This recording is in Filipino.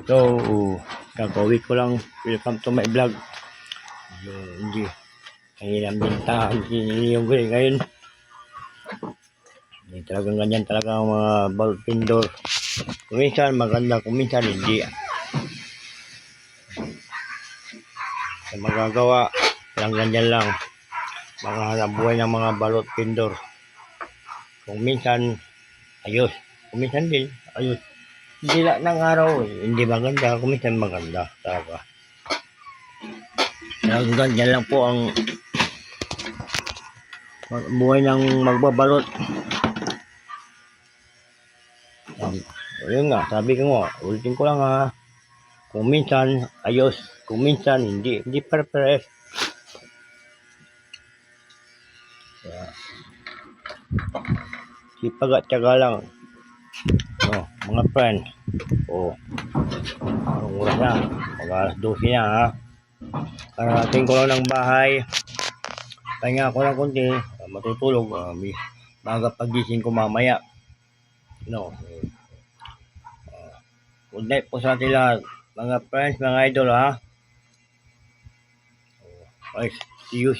So, kakauwi ko lang. Welcome to my vlog. Hindi. Ngayon ang bintahan. Yung ngayon. Talagang ganyan talaga ang mga bulb indoor. Kuminsan maganda, kuminsan hindi. Sa magagawa, talagang ganyan lang. Mga hanap buhay ng mga balot indoor. Kung minsan, ayos. Kung minsan din, ayos. Dila ng araw, hindi maganda. Kung minsan maganda talaga. Talagang ganyan lang po ang buhay ng magbabalot. Yun nga, sabi ko nga, ulitin ko lang ha. Kung minsan, ayos. Kung minsan, hindi. Hindi pare-pares. Sipag at tiyaga lang. Mga friend. Anong oras na? Mag-alas 12 na ha. Karating ko lang ng bahay. Pahinga ko lang konti. Matutulog. Maga pagising ko mamaya. Good night po sa ating lahat. Mga friends, mga idol ha. Okay, see you.